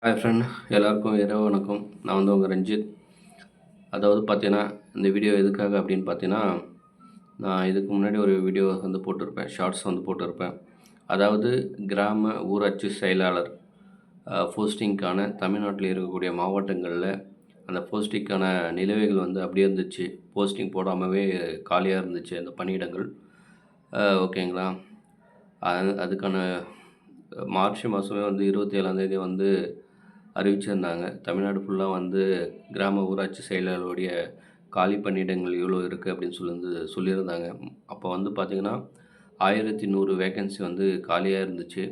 Hi friend, எல்லாருக்கும் இரவு வணக்கம். நான் வந்து உங்கள் ரஞ்சித். அதாவது பார்த்தீங்கன்னா, இந்த வீடியோ எதுக்காக அப்படின்னு பார்த்தீங்கன்னா, நான் இதுக்கு முன்னாடி ஒரு வீடியோ வந்து போட்டிருப்பேன். ஷார்ட்ஸ் வந்து போட்டிருப்பேன். அதாவது கிராம ஊராட்சி செயலாளர் போஸ்டிங்க்கான தமிழ்நாட்டில் இருக்கக்கூடிய மாவட்டங்களில் அந்த போஸ்டிங்க்கான நிலுவைகள் வந்து அப்படியே இருந்துச்சு. போஸ்டிங் போடாமவே காலியாக இருந்துச்சு அந்த பணியிடங்கள். ஓகேங்களா? அதுக்கான மார்ச் மாதமே வந்து 27ஆந்தேதி வந்து அறிவிச்சிருந்தாங்க. தமிழ்நாடு ஃபுல்லாக வந்து கிராம ஊராட்சி செயலாளருடைய காலி பணியிடங்கள் இவ்வளோ இருக்குது அப்படின்னு சொல்லியிருந்தாங்க. அப்போ வந்து பார்த்திங்கன்னா 1100 வேக்கன்சி வந்து காலியாக இருந்துச்சு.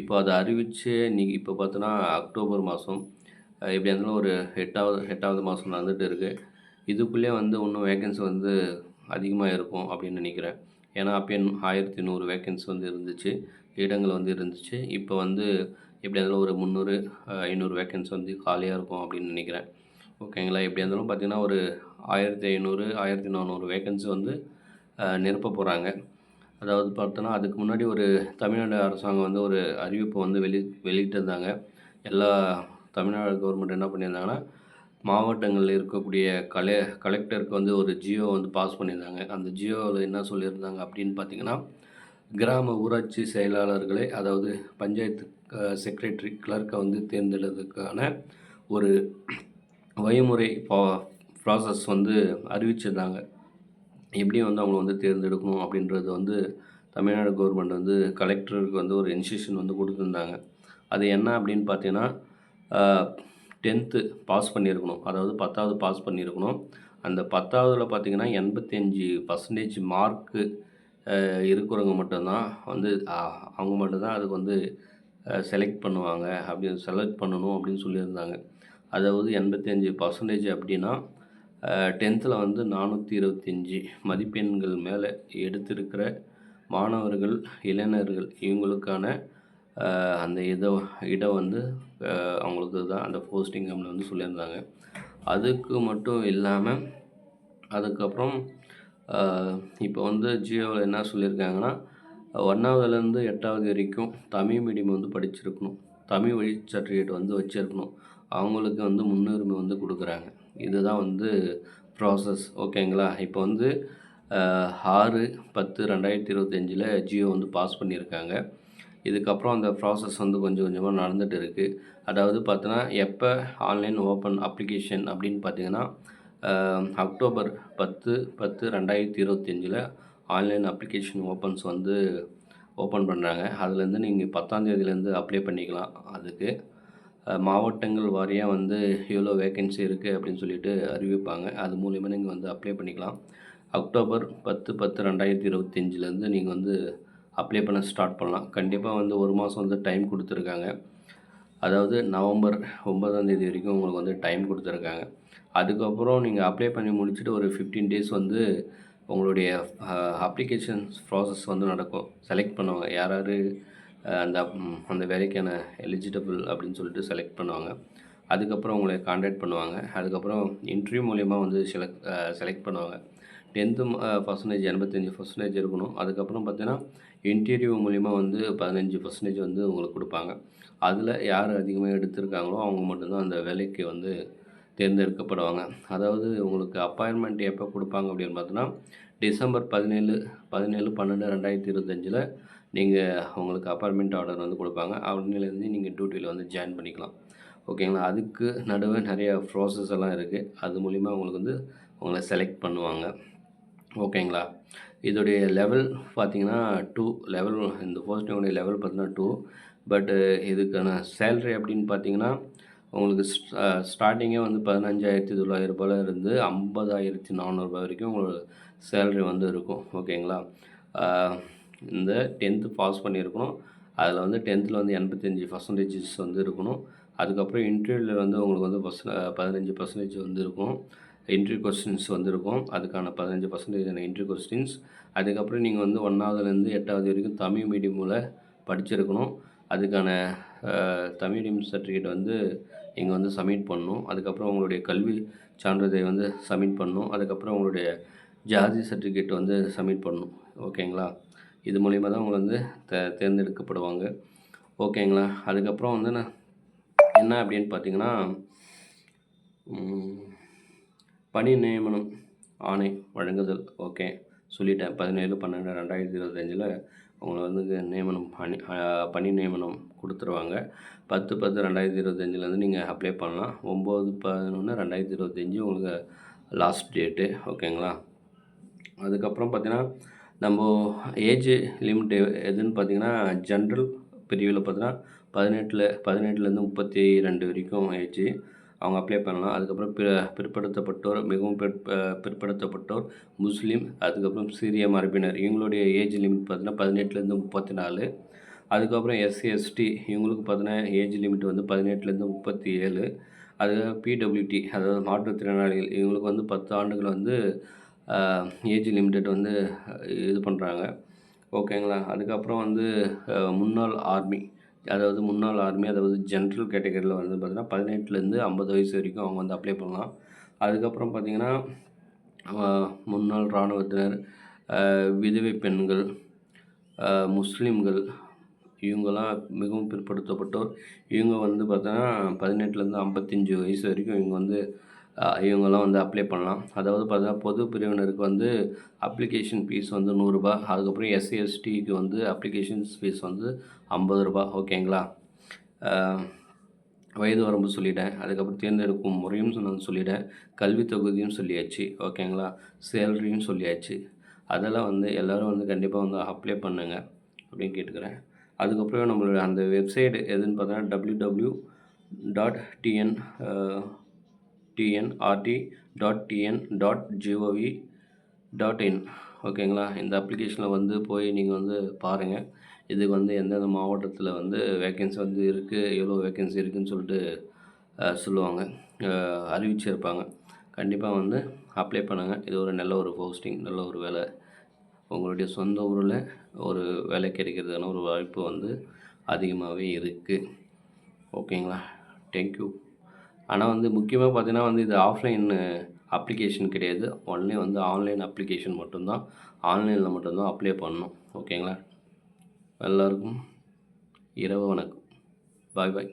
இப்போ அதை அறிவித்து இன்றைக்கி இப்போ பார்த்தோன்னா அக்டோபர் மாதம், எப்படியா இருந்தாலும் ஒரு எட்டாவது மாதம் நடந்துகிட்டு இருக்குது. இதுக்குள்ளேயே வந்து இன்னும் வேக்கன்சி வந்து அதிகமாக இருக்கும் அப்படின்னு நினைக்கிறேன். ஏன்னா அப்போ 1100 வேக்கன்சி வந்து இருந்துச்சு, இடங்கள் வந்து இருந்துச்சு. இப்போ வந்து எப்படியா இருந்தாலும் ஒரு 300 500 வேக்கன்சி வந்து காலியாக இருக்கும் அப்படின்னு நினைக்கிறேன். ஓகேங்களா? எப்படியா இருந்தாலும் பார்த்திங்கன்னா ஒரு 1500 1400 வேக்கன்சி வந்து நிரப்ப போகிறாங்க. அதாவது பார்த்தோன்னா அதுக்கு முன்னாடி ஒரு தமிழ்நாடு அரசாங்கம் வந்து ஒரு அறிவிப்பு வந்து வெளியிட்டிருந்தாங்க. எல்லா தமிழ்நாடு கவர்மெண்ட் என்ன பண்ணியிருந்தாங்கன்னா, மாவட்டங்களில் இருக்கக்கூடிய கலெக்டருக்கு வந்து ஒரு ஜியோ வந்து பாஸ் பண்ணியிருந்தாங்க. அந்த ஜியோவில் என்ன சொல்லியிருந்தாங்க அப்படின்னு பார்த்திங்கன்னா, கிராம ஊராட்சி செயலாளர்களை, அதாவது பஞ்சாயத்து செக்ரட்டரி, கிளர்க்கை வந்து தேர்ந்தெடுக்கிறதுக்கான ஒரு வழிமுறை ப்ராசஸ் வந்து அறிவிச்சிருந்தாங்க. எப்படி வந்து அவங்கள வந்து தேர்ந்தெடுக்கணும் அப்படின்றது வந்து தமிழ்நாடு கவர்மெண்ட் வந்து கலெக்டருக்கு வந்து ஒரு இன்ஸ்ட்ரக்ஷன் வந்து கொடுத்துருந்தாங்க. அது என்ன அப்படின்னு பார்த்தீங்கன்னா, 10th பாஸ் பண்ணியிருக்கணும். அதாவது 10வது பாஸ் பண்ணியிருக்கணும். அந்த 10வதுல பார்த்தீங்கன்னா 85% மார்க்கு இருக்கிறவங்க மட்டும்தான் வந்து அவங்க மட்டும்தான் அதுக்கு வந்து செலக்ட் பண்ணுவாங்க, செலக்ட் பண்ணணும் அப்படின்னு சொல்லியிருந்தாங்க. அதாவது 85% அப்படின்னா 10த்தில் வந்து 425 மதிப்பெண்கள் மேலே எடுத்திருக்கிற மாணவர்கள், இளைஞர்கள் இவங்களுக்கான அந்த இடம் வந்து அவங்களுக்கு தான் அந்த போஸ்டிங் அப்படின்னு வந்து சொல்லியிருந்தாங்க. அதுக்கு மட்டும் இல்லாமல் அதுக்கப்புறம் இப்போ வந்து ஜியோவில் என்ன சொல்லியிருக்காங்கன்னா, 1வதுலேருந்து 8வது வரைக்கும் தமிழ் மீடியம் வந்து படிச்சிருக்கணும், தமிழ் வழி சர்டிஃபிகேட் வந்து வச்சுருக்கணும். அவங்களுக்கு வந்து முன்னுரிமை வந்து கொடுக்குறாங்க. இதுதான் வந்து ப்ராசஸ். ஓகேங்களா? இப்போ வந்து 6/10/2025 ஜியோ வந்து பாஸ் பண்ணியிருக்காங்க. இதுக்கப்புறம் அந்த ப்ராசஸ் வந்து கொஞ்சம் கொஞ்சமாக நடந்துகிட்டு இருக்குது. அதாவது பார்த்தோன்னா, எப்போ ஆன்லைன் ஓப்பன் அப்ளிகேஷன் அப்படின்னு பார்த்தீங்கன்னா, அக்டோபர் 10/10/2025 ஆன்லைன் அப்ளிகேஷன் வந்து ஓப்பன் பண்ணுறாங்க. அதுலேருந்து நீங்கள் 10ஆந்தேதியிலேருந்து அப்ளை பண்ணிக்கலாம். அதுக்கு மாவட்டங்கள் வாரியாக வந்து எவ்வளோ வேக்கன்சி இருக்குது அப்படின்னு சொல்லிட்டு அறிவிப்பாங்க. அது மூலிமா நீங்கள் வந்து அப்ளை பண்ணிக்கலாம். அக்டோபர் 10/10/2025 நீங்கள் வந்து அப்ளை பண்ண ஸ்டார்ட் பண்ணலாம். கண்டிப்பாக வந்து 1 மாதம் வந்து டைம் கொடுத்துருக்காங்க. அதாவது நவம்பர் 9ஆந்தேதி வரைக்கும் உங்களுக்கு வந்து டைம் கொடுத்துருக்காங்க. அதுக்கப்புறம் நீங்கள் அப்ளை பண்ணி முடிச்சுட்டு ஒரு 15 டேஸ் வந்து உங்களுடைய அப்ளிகேஷன்ஸ் ப்ராசஸ் வந்து நடக்கும். செலக்ட் பண்ணுவாங்க யார் யார் அந்த வேலைக்கான எலிஜிபிள் அப்படின்னு சொல்லிட்டு செலக்ட் பண்ணுவாங்க. அதுக்கப்புறம் உங்களை கான்டாக்ட் பண்ணுவாங்க. அதுக்கப்புறம் இன்டர்வியூ மூலிமா வந்து செலக்ட் பண்ணுவாங்க. 10th பர்சன்டேஜ் 85% இருக்கணும். அதுக்கப்புறம் பார்த்தீங்கன்னா இன்டர்வியூ மூலிமா வந்து 15% வந்து உங்களுக்கு கொடுப்பாங்க. அதில் யார் அதிகமாக எடுத்திருக்காங்களோ அவங்க மட்டும்தான் அந்த வேலைக்கு வந்து தேர்ந்தெடுக்கப்படுவாங்க. அதாவது உங்களுக்கு அப்பாயின்மெண்ட் எப்போ கொடுப்பாங்க அப்படின்னு பார்த்தோன்னா, டிசம்பர் 17/12/2025 நீங்கள் உங்களுக்கு அப்பாயின்மெண்ட் ஆர்டர் வந்து கொடுப்பாங்க. அன்னிலேருந்து நீங்கள் டியூட்டியில் வந்து ஜாயின் பண்ணிக்கலாம். ஓகேங்களா? அதுக்கு நடுவே நிறைய ப்ராசஸ் எல்லாம் இருக்குது. அது மூலிமா உங்களுக்கு வந்து உங்களை செலக்ட் பண்ணுவாங்க. ஓகேங்களா? இதோடைய லெவல் பார்த்தீங்கன்னா 2 லெவல். இந்த போஸ்டிங்கோடைய லெவல் பார்த்தீங்கன்னா 2. பட்டு இதுக்கான சேலரி அப்படின்னு பார்த்தீங்கன்னா, உங்களுக்கு ஸ்டார்டிங்கே வந்து 15,900 இருந்து 50,400 வரைக்கும் உங்களுக்கு சேலரி வந்து இருக்கும். ஓகேங்களா? இந்த 10th பாஸ் பண்ணியிருக்கணும். அதில் வந்து 10த்தில் வந்து 85% வந்து இருக்கணும். அதுக்கப்புறம் இன்டர்வியூவில் வந்து உங்களுக்கு வந்து 15% வந்து இருக்கும். இன்டர்வியூ கொஸ்டின்ஸ் வந்து இருக்கும். அதுக்கான 15% இன்டர்வியூ கொஸ்டின்ஸ். அதுக்கப்புறம் நீங்கள் வந்து 1வதுலேருந்து 8வது வரைக்கும் தமிழ் மீடியமில் படிச்சிருக்கணும். அதுக்கான தமிழ் மீடியம் சர்டிஃபிகேட் வந்து இங்கே வந்து சப்மிட் பண்ணணும். அதுக்கப்புறம் உங்களுடைய கல்வி சான்றிதழை வந்து சப்மிட் பண்ணணும். அதுக்கப்புறம் உங்களுடைய ஜாதி சர்டிஃபிகேட் வந்து சப்மிட் பண்ணணும். ஓகேங்களா? இது மூலிமா தான் உங்களை வந்து தேர்ந்தெடுக்கப்படுவாங்க. ஓகேங்களா? அதுக்கப்புறம் வந்து என்ன அப்படின்னு பார்த்தீங்கன்னா, பணி நியமனம் ஆணை வழங்குதல். ஓகே, சொல்லிட்டேன். 17/12/2025 அவங்கள வந்து நியமனம் பணி நியமனம் கொடுத்துருவாங்க. 10/10/2025 நீங்கள் அப்ளை பண்ணலாம். 9/11/2025 உங்களுக்கு லாஸ்ட் டேட்டு. ஓகேங்களா? அதுக்கப்புறம் பார்த்தீங்கன்னா, நம்ம ஏஜ் லிமிட் எதுன்னு பார்த்தீங்கன்னா, ஜென்ரல் பிரிவில் பார்த்தீங்கன்னா 18லேருந்து 32 வரைக்கும் ஏஜ் அவங்க அப்ளை பண்ணலாம். அதுக்கப்புறம் பிற்படுத்தப்பட்டோர், மிகவும் பிற்படுத்தப்பட்டோர், முஸ்லீம், அதுக்கப்புறம் சீரிய மரபினர் இவங்களுடைய ஏஜ் லிமிட் பார்த்தீங்கன்னா 18லேருந்து 34. அதுக்கப்புறம் எஸ்சி, எஸ்டி இவங்களுக்கு பார்த்தீங்கன்னா ஏஜ் லிமிட் வந்து 18லேருந்து 37. அதுக்கப்புறம் பிடபிள்யூடி அதாவது மாற்றுத்திறனாளிகள் இவங்களுக்கு வந்து 10 ஆண்டுகள் வந்து ஏஜ் லிமிட்டட் வந்து இது பண்ணுறாங்க. ஓகேங்களா? அதுக்கப்புறம் வந்து முன்னாள் ஆர்மி அதாவது ஜென்ரல் கேட்டகரியில் வந்து பார்த்தீங்கன்னா 18லேருந்து 50 வயசு வரைக்கும் அவங்க வந்து அப்ளை பண்ணலாம். அதுக்கப்புறம் பார்த்திங்கன்னா, முன்னாள் இராணுவத்தினர், விதவை பெண்கள், முஸ்லீம்கள் இவங்கெல்லாம் மிகவும் பிற்படுத்தப்பட்டோர். இவங்க வந்து பார்த்தோன்னா 18லேருந்து 55 வயசு வரைக்கும் இவங்கெல்லாம் வந்து அப்ளை பண்ணலாம். அதாவது பார்த்தீங்கன்னா, பொது பிரிவினருக்கு வந்து அப்ளிகேஷன் ஃபீஸ் வந்து ரூ. 100. அதுக்கப்புறம் எஸ்சி, எஸ்டிக்கு வந்து அப்ளிகேஷன்ஸ் ஃபீஸ் வந்து ரூ. 50. ஓகேங்களா? வயது வரம்பு சொல்லிட்டேன். அதுக்கப்புறம் தேர்ந்தெடுக்கும் முறையும் நான் சொல்லிட்டேன். கல்வி தகுதியும் சொல்லியாச்சு. ஓகேங்களா? சேலரியும் சொல்லியாச்சு. அதெல்லாம் வந்து எல்லோரும் வந்து கண்டிப்பாக வந்து அப்ளை பண்ணுங்க அப்படின்னு கேட்டுக்கிறேன். அதுக்கப்புறம் நம்மளோட அந்த வெப்சைட் எதுன்னு பார்த்தோன்னா www.tnrt.tn.gov.in. ஓகேங்களா? இந்த அப்ளிகேஷனில் வந்து போய் நீங்கள் வந்து பாருங்கள். இதுக்கு வந்து எந்தெந்த மாவட்டத்தில் வந்து வேக்கன்சி வந்து இருக்குது, எவ்வளோ வேக்கன்சி இருக்குதுன்னு சொல்லிட்டு சொல்லுவாங்க, அறிவிச்சிருப்பாங்க. கண்டிப்பாக வந்து அப்ளை பண்ணுங்கள். இது ஒரு நல்ல ஒரு போஸ்டிங், நல்ல ஒரு வேலை. உங்களுடைய சொந்த ஊரில் ஒரு வேலை கிடைக்கிறதுக்கான ஒரு வாய்ப்பு வந்து அதிகமாகவே இருக்குது. ஓகேங்களா? தேங்க்யூ. ஆனால் வந்து முக்கியமாக பார்த்தீங்கன்னா வந்து இது ஆஃப்லைன் அப்ளிகேஷன் கிடையாது. ஒன்லி வந்து ஆன்லைன் அப்ளிகேஷன் மட்டும்தான். ஆன்லைனில் மட்டும்தான் அப்ளை பண்ணணும். ஓகேங்களா? எல்லாருக்கும் இரவு வணக்கம். பாய் பாய்.